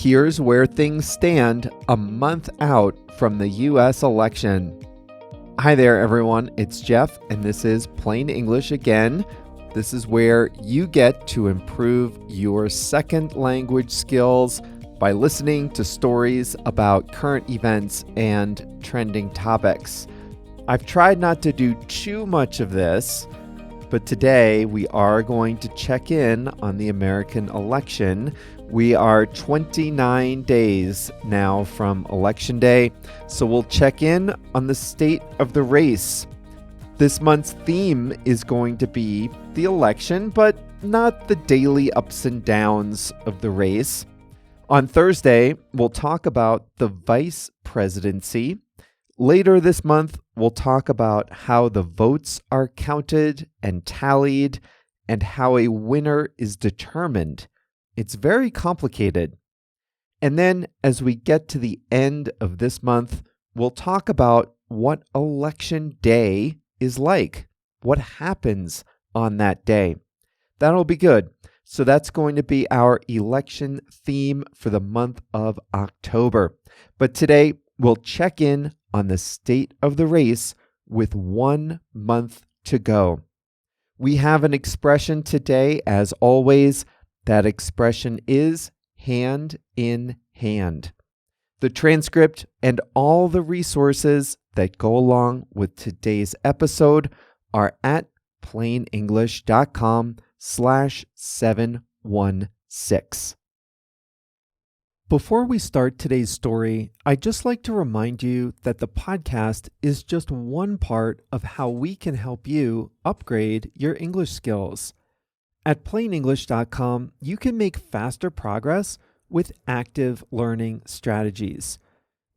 Here's where things stand a month out from the U.S. election. Hi there, everyone. It's Jeff, and this is Plain English again. This is where you get to improve your second language skills by listening to stories about current events and trending topics. I've tried not to do too much of this, but today we are going to check in on the American election. We are 29 days now from Election Day, so we'll check in on the state of the race. This month's theme is going to be the election, but not the daily ups and downs of the race. On Thursday, we'll talk about the vice presidency. Later this month, we'll talk about how the votes are counted and tallied and how a winner is determined. It's very complicated. And then as we get to the end of this month, we'll talk about what election day is like. What happens on that day? That'll be good. So that's going to be our election theme for the month of October. But today, we'll check in on the state of the race with 1 month to go. We have an expression today, as always. That expression is hand in hand. The transcript and all the resources that go along with today's episode are at plainenglish.com/716. Before we start today's story, I'd just like to remind you that the podcast is just one part of how we can help you upgrade your English skills. At plainenglish.com, you can make faster progress with active learning strategies.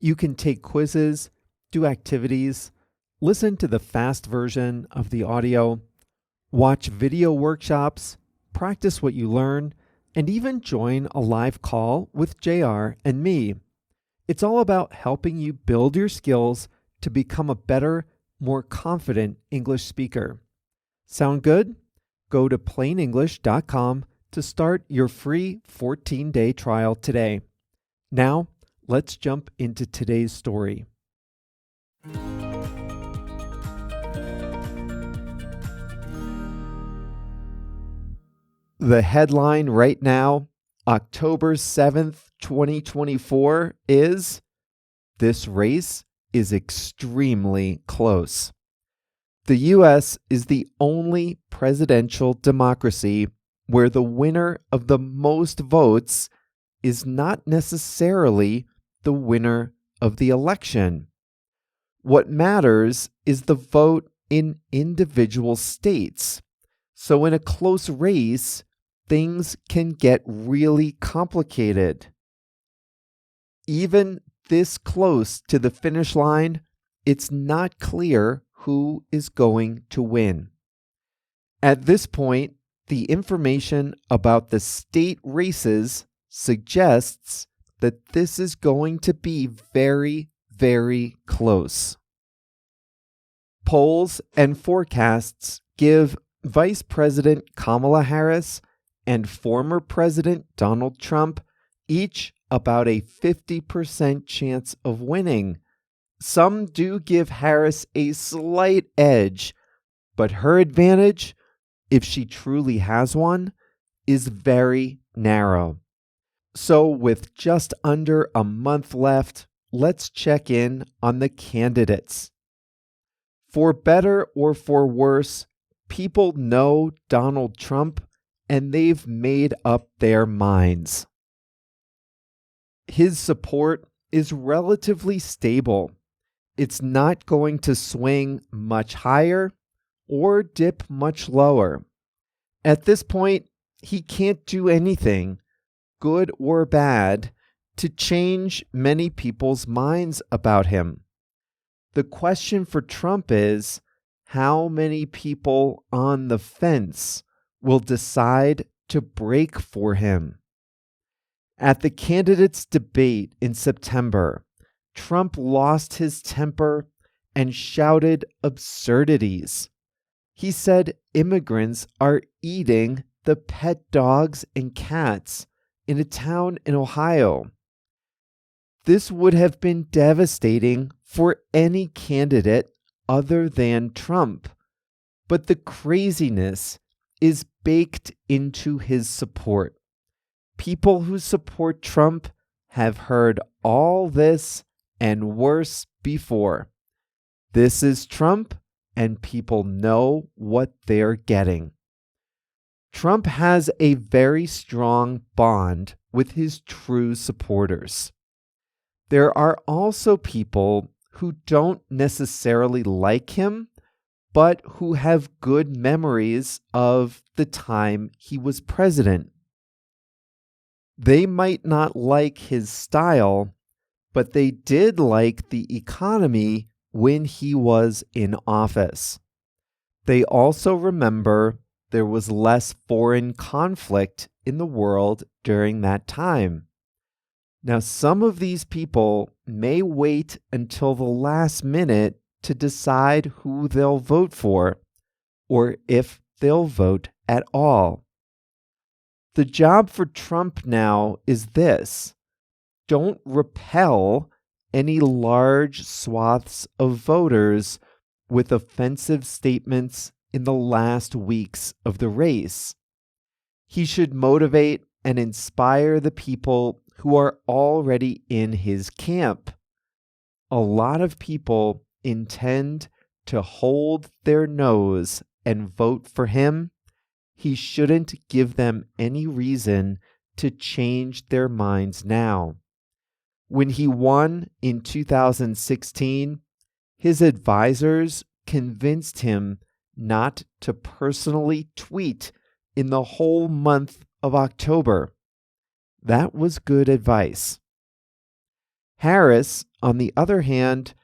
You can take quizzes, do activities, listen to the fast version of the audio, watch video workshops, practice what you learn, and even join a live call with JR and me. It's all about helping you build your skills to become a better, more confident English speaker. Sound good? Go to plainenglish.com to start your free 14-day trial today. Now, let's jump into today's story. The headline right now, October 7th, 2024, is "This race is extremely close." The U.S. is the only presidential democracy where the winner of the most votes is not necessarily the winner of the election. What matters is the vote in individual states. So in a close race, things can get really complicated. Even this close to the finish line, it's not clear who is going to win. At this point, the information about the state races suggests that this is going to be very, very close. Polls and forecasts give Vice President Kamala Harris and former President Donald Trump each about a 50% chance of winning. Some do give Harris a slight edge, but her advantage, if she truly has one, is very narrow. So with just under a month left, let's check in on the candidates. For better or for worse, people know Donald Trump, and they've made up their minds. His support is relatively stable. It's not going to swing much higher or dip much lower. At this point, he can't do anything, good or bad, to change many people's minds about him. The question for Trump is, how many people on the fence will decide to break for him? At the candidates' debate in September, Trump lost his temper and shouted absurdities. He said immigrants are eating the pet dogs and cats in a town in Ohio. This would have been devastating for any candidate other than Trump. But the craziness is baked into his support. People who support Trump have heard all this and worse before. This is Trump, and people know what they're getting. Trump has a very strong bond with his true supporters. There are also people who don't necessarily like him, but who have good memories of the time he was president. They might not like his style, but they did like the economy when he was in office. They also remember there was less foreign conflict in the world during that time. Now, some of these people may wait until the last minute to decide who they'll vote for, or if they'll vote at all. The job for Trump now is this: don't repel any large swaths of voters with offensive statements in the last weeks of the race. He should motivate and inspire the people who are already in his camp. A lot of people intend to hold their nose and vote for him. He shouldn't give them any reason to change their minds now. When he won in 2016, his advisors convinced him not to personally tweet in the whole month of October. That was good advice. Harris, on the other hand,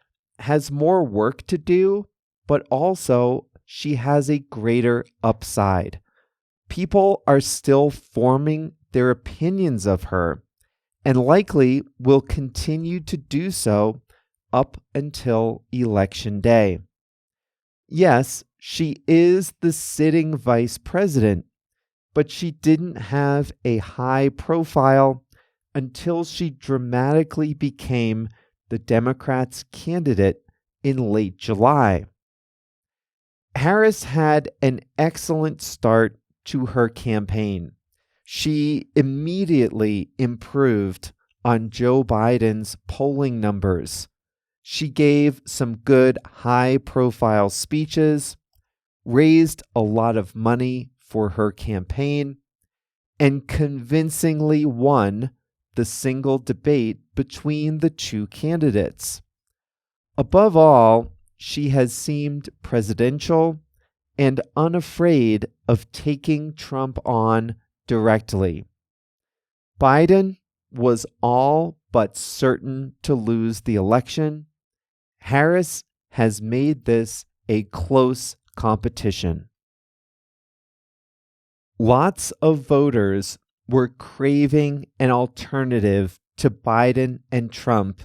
has more work to do, but also she has a greater upside. People are still forming their opinions of her, and likely will continue to do so up until Election Day. Yes, she is the sitting vice president, but she didn't have a high profile until she dramatically became the Democrats' candidate in late July. Harris had an excellent start to her campaign. She immediately improved on Joe Biden's polling numbers. She gave some good high-profile speeches, raised a lot of money for her campaign, and convincingly won the single debate between the two candidates. Above all, she has seemed presidential and unafraid of taking Trump on directly. Biden was all but certain to lose the election. Harris has made this a close competition. Lots of voters were craving an alternative to Biden and Trump,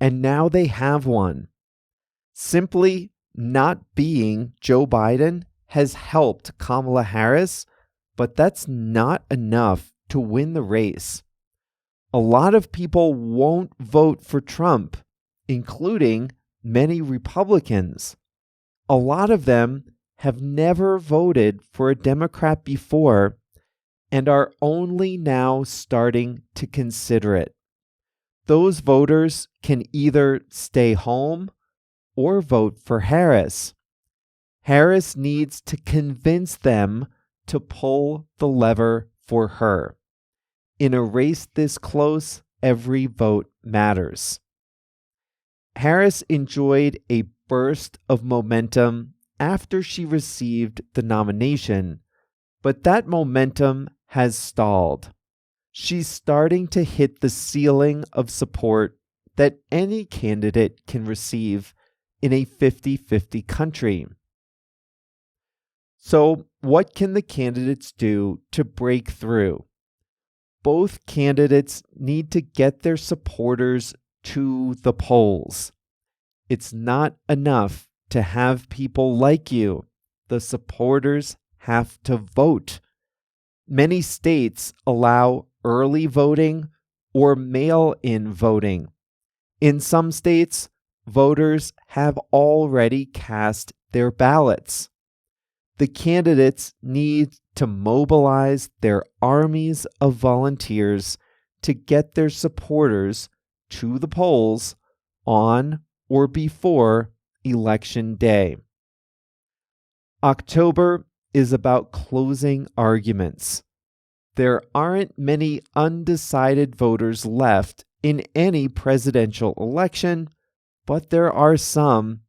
and now they have one. Simply not being Joe Biden has helped Kamala Harris, but that's not enough to win the race. A lot of people won't vote for Trump, including many Republicans. A lot of them have never voted for a Democrat before and are only now starting to consider it. Those voters can either stay home or vote for Harris. Harris needs to convince them to pull the lever for her. In a race this close, every vote matters. Harris enjoyed a burst of momentum after she received the nomination, but that momentum has stalled. She's starting to hit the ceiling of support that any candidate can receive in a 50-50 country. So, what can the candidates do to break through? Both candidates need to get their supporters to the polls. It's not enough to have people like you. The supporters have to vote. Many states allow early voting or mail-in voting. In some states, voters have already cast their ballots. The candidates need to mobilize their armies of volunteers to get their supporters to the polls on or before Election Day. October is about closing arguments. There aren't many undecided voters left in any presidential election, but there are some,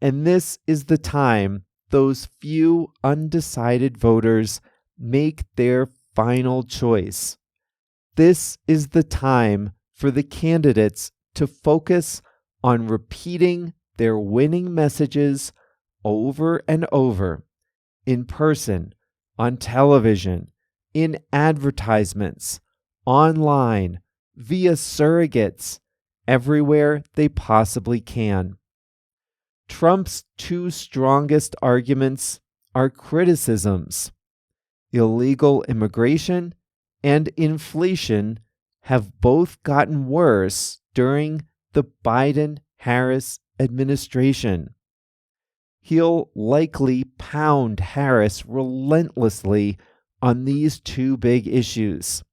and this is the time those few undecided voters make their final choice. This is the time for the candidates to focus on repeating their winning messages over and over, in person, on television, in advertisements, online, via surrogates, everywhere they possibly can. Trump's two strongest arguments are criticisms. Illegal immigration and inflation have both gotten worse during the Biden-Harris administration. He'll likely pound Harris relentlessly on these two big issues.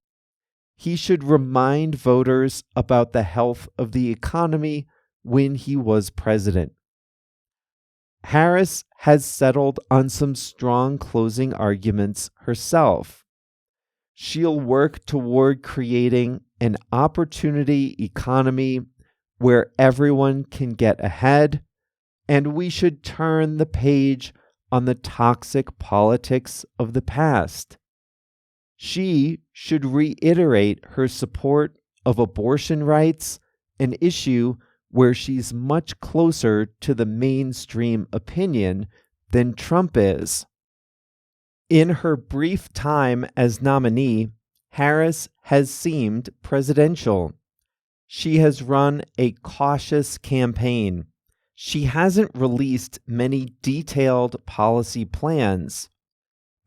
He should remind voters about the health of the economy when he was president. Harris has settled on some strong closing arguments herself. She'll work toward creating an opportunity economy where everyone can get ahead, and we should turn the page on the toxic politics of the past. She should reiterate her support of abortion rights, an issue where she's much closer to the mainstream opinion than Trump is. In her brief time as nominee, Harris has seemed presidential. She has run a cautious campaign. She hasn't released many detailed policy plans.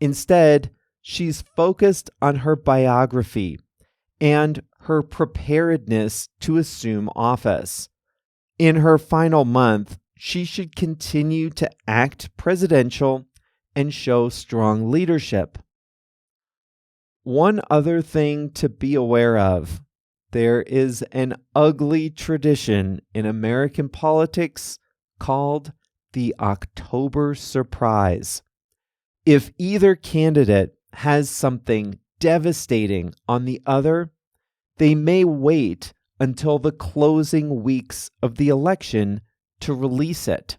Instead, she's focused on her biography and her preparedness to assume office. In her final month, she should continue to act presidential and show strong leadership. One other thing to be aware of: there is an ugly tradition in American politics called the October surprise. If either candidate has something devastating on the other, they may wait until the closing weeks of the election to release it.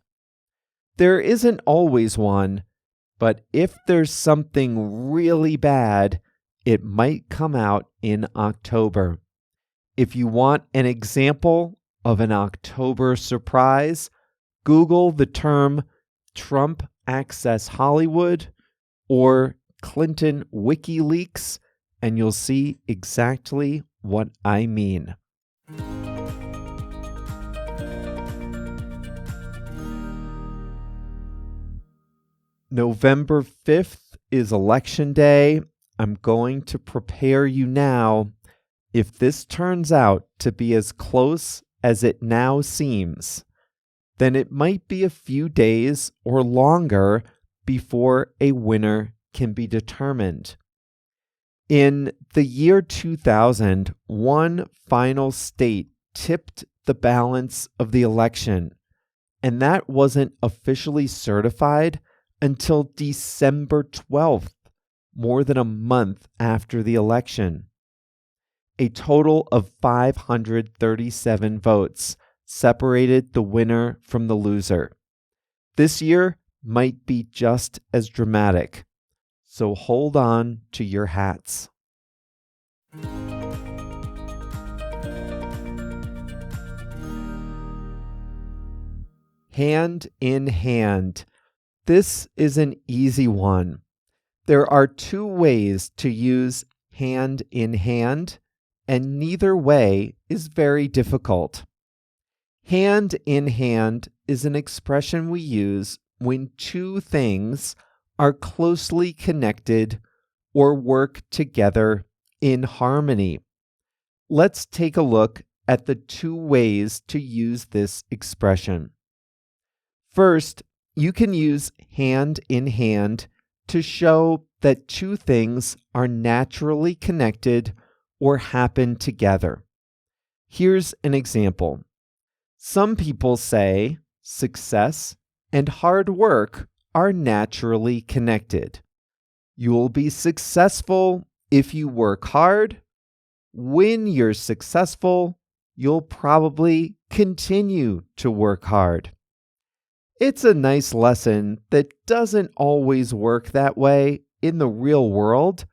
There isn't always one, but if there's something really bad, it might come out in October. If you want an example of an October surprise, Google the term Trump Access Hollywood or Clinton WikiLeaks, and you'll see exactly what I mean. November 5th is Election Day. I'm going to prepare you now. If this turns out to be as close as it now seems, then it might be a few days or longer before a winner can be determined. In the year 2000, one final state tipped the balance of the election, and that wasn't officially certified until December 12th, more than a month after the election. A total of 537 votes separated the winner from the loser. This year might be just as dramatic, so hold on to your hats. Hand in hand. This is an easy one. There are two ways to use hand in hand, and neither way is very difficult. Hand in hand is an expression we use when two things are closely connected or work together in harmony. Let's take a look at the two ways to use this expression. First, you can use hand in hand to show that two things are naturally connected or happen together. Here's an example. Some people say success and hard work are naturally connected. You'll be successful if you work hard. When you're successful, you'll probably continue to work hard. It's a nice lesson that doesn't always work that way in the real world,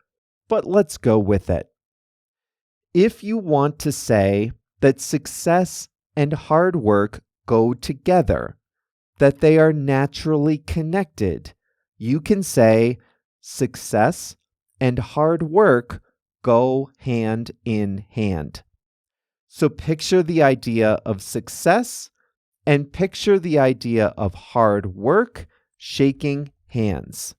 but let's go with it. If you want to say that success and hard work go together, that they are naturally connected, you can say success and hard work go hand in hand. So picture the idea of success and picture the idea of hard work shaking hands.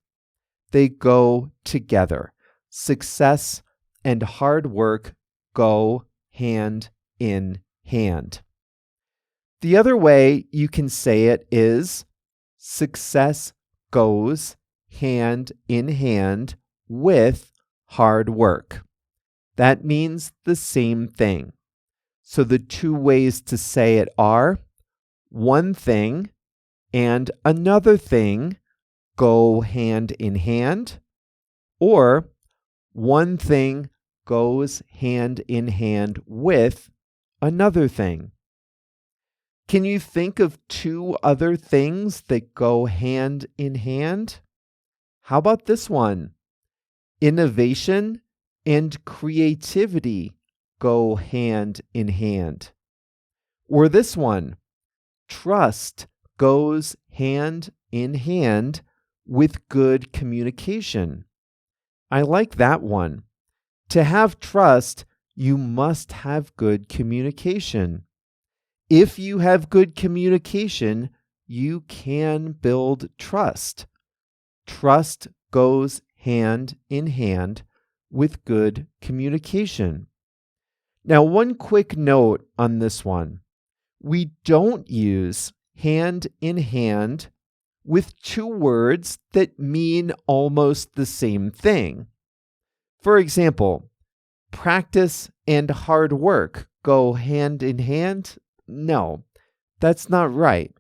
They go together. Success and hard work go hand in hand. The other way you can say it is success goes hand in hand with hard work. That means the same thing. So the two ways to say it are one thing and another thing go hand in hand, or one thing goes hand in hand with another thing. Can you think of two other things that go hand in hand? How about this one? Innovation and creativity go hand in hand. Or this one, trust goes hand in hand with good communication. I like that one. To have trust, you must have good communication. If you have good communication, you can build trust. Trust goes hand in hand with good communication. Now, one quick note on this one. We don't use hand in hand with two words that mean almost the same thing. For example, practice and hard work go hand in hand? No, that's not right.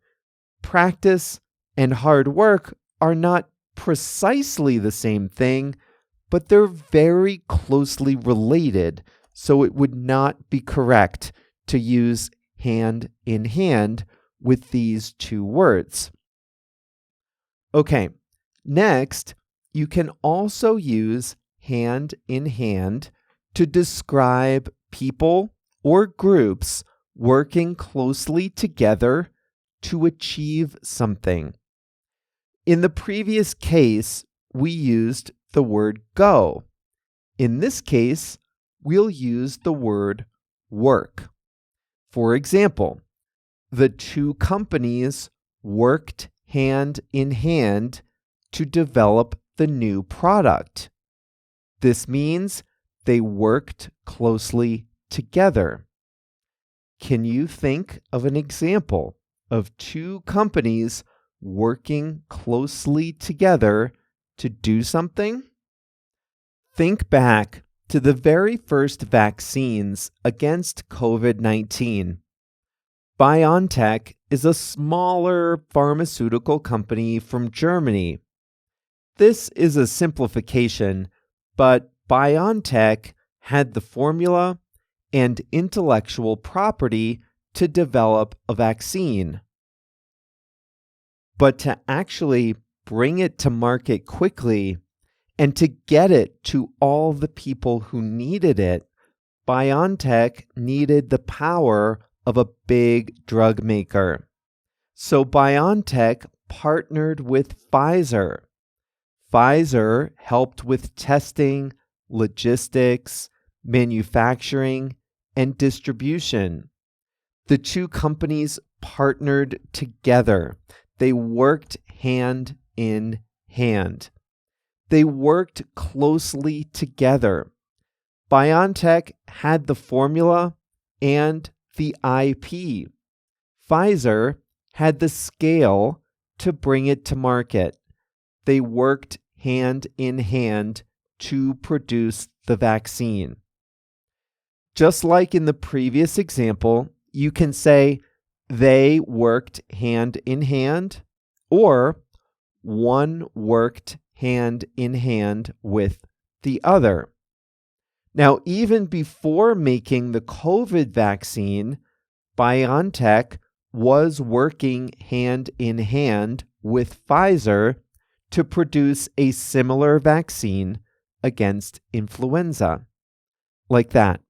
Practice and hard work are not precisely the same thing, but they're very closely related, so it would not be correct to use hand in hand with these two words. Okay, next, you can also use hand in hand to describe people or groups working closely together to achieve something. In the previous case, we used the word go. In this case, we'll use the word work. For example, the two companies worked hand in hand to develop the new product. This means they worked closely together. Can you think of an example of two companies working closely together to do something? Think back to the very first vaccines against COVID-19. BioNTech is a smaller pharmaceutical company from Germany. This is a simplification, but BioNTech had the formula and intellectual property to develop a vaccine. But to actually bring it to market quickly and to get it to all the people who needed it, BioNTech needed the power of a big drug maker. So BioNTech partnered with Pfizer. Pfizer helped with testing, logistics, manufacturing, and distribution. The two companies partnered together. They worked hand in hand. They worked closely together. BioNTech had the formula and the IP. Pfizer had the scale to bring it to market. They worked hand in hand to produce the vaccine. Just like in the previous example, you can say they worked hand in hand, or one worked hand in hand with the other. Now, even before making the COVID vaccine, BioNTech was working hand in hand with Pfizer to produce a similar vaccine against influenza. Like that.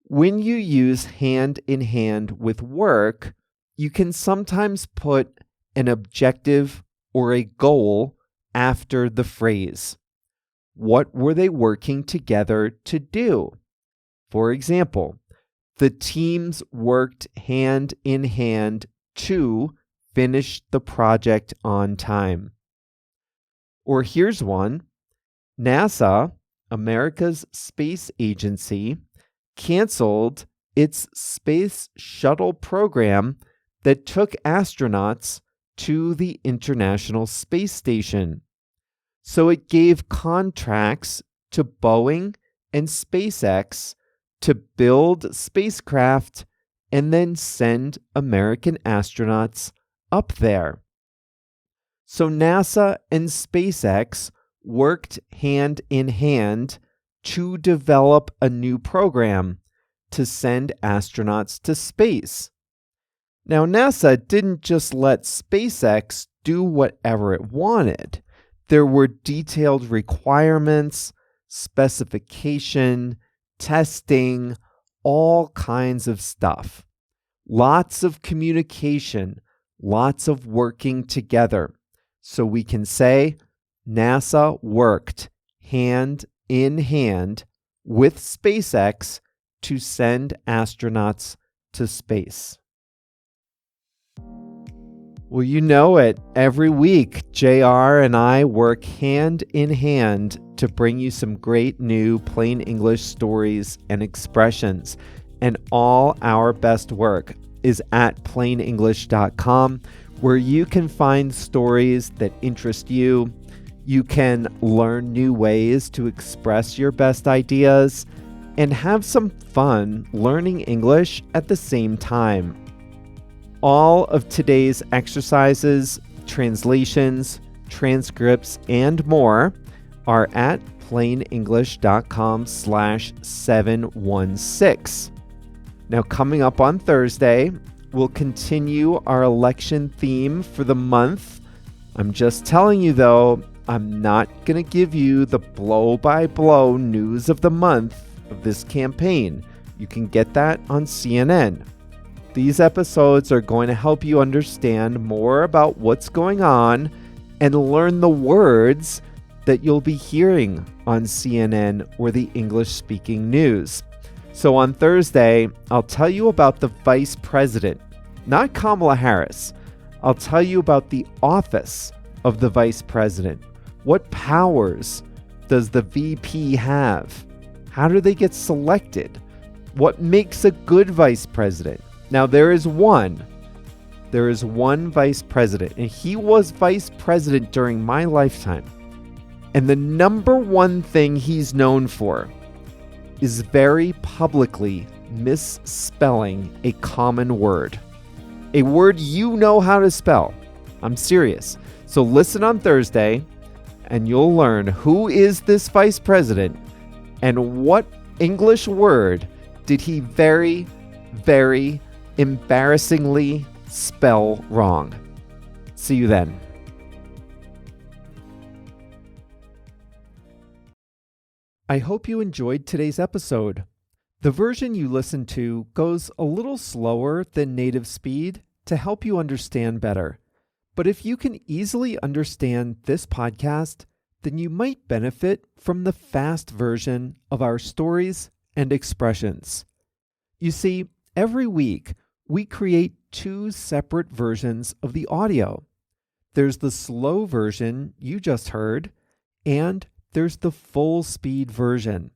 When you use hand in hand with work, you can sometimes put an objective or a goal after the phrase. What were they working together to do? For example, the teams worked hand in hand to finish the project on time. Or here's one. NASA, America's space agency, canceled its space shuttle program that took astronauts to the International Space Station. So it gave contracts to Boeing and SpaceX to build spacecraft and then send American astronauts up there. So NASA and SpaceX worked hand in hand to develop a new program to send astronauts to space. Now, NASA didn't just let SpaceX do whatever it wanted. There were detailed requirements, specification, testing, all kinds of stuff. Lots of communication, lots of working together. So we can say NASA worked hand in hand with SpaceX to send astronauts to space. Well, you know it. Every week, JR and I work hand in hand to bring you some great new plain English stories and expressions. And all our best work is at plainenglish.com, where you can find stories that interest you. You can learn new ways to express your best ideas and have some fun learning English at the same time. All of today's exercises, translations, transcripts, and more are at plainenglish.com/716. Now, coming up on Thursday, we'll continue our election theme for the month. I'm just telling you, though, I'm not going to give you the blow-by-blow news of the month of this campaign. You can get that on CNN. These episodes are going to help you understand more about what's going on and learn the words that you'll be hearing on CNN or the English-speaking news. So on Thursday, I'll tell you about the vice president, not Kamala Harris. I'll tell you about the office of the vice president. What powers does the VP have? How do they get selected? What makes a good vice president? Now, there is one vice president, and he was vice president during my lifetime. And the number one thing he's known for is very publicly misspelling a common word. A word you know how to spell. I'm serious. So listen on Thursday, and you'll learn who is this vice president and what English word did he very, very embarrassingly spell wrong. See you then. I hope you enjoyed today's episode. The version you listened to goes a little slower than native speed to help you understand better. But if you can easily understand this podcast, then you might benefit from the fast version of our stories and expressions. You see, every week, we create two separate versions of the audio. There's the slow version you just heard, and there's the full speed version.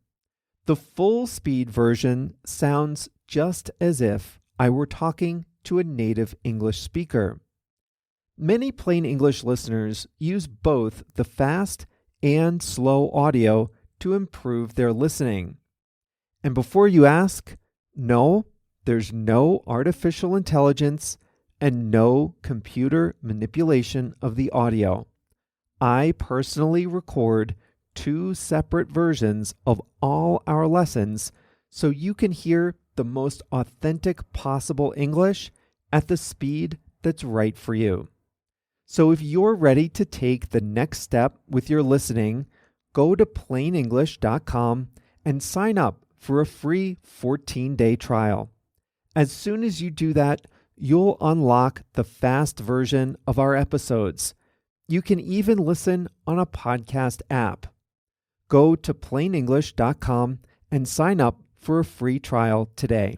The full speed version sounds just as if I were talking to a native English speaker. Many plain English listeners use both the fast and slow audio to improve their listening. And before you ask, no, there's no artificial intelligence and no computer manipulation of the audio. I personally record 2 separate versions of all our lessons so you can hear the most authentic possible English at the speed that's right for you. So if you're ready to take the next step with your listening, go to plainenglish.com and sign up for a free 14-day trial. As soon as you do that, you'll unlock the fast version of our episodes. You can even listen on a podcast app. Go to plainenglish.com and sign up for a free trial today.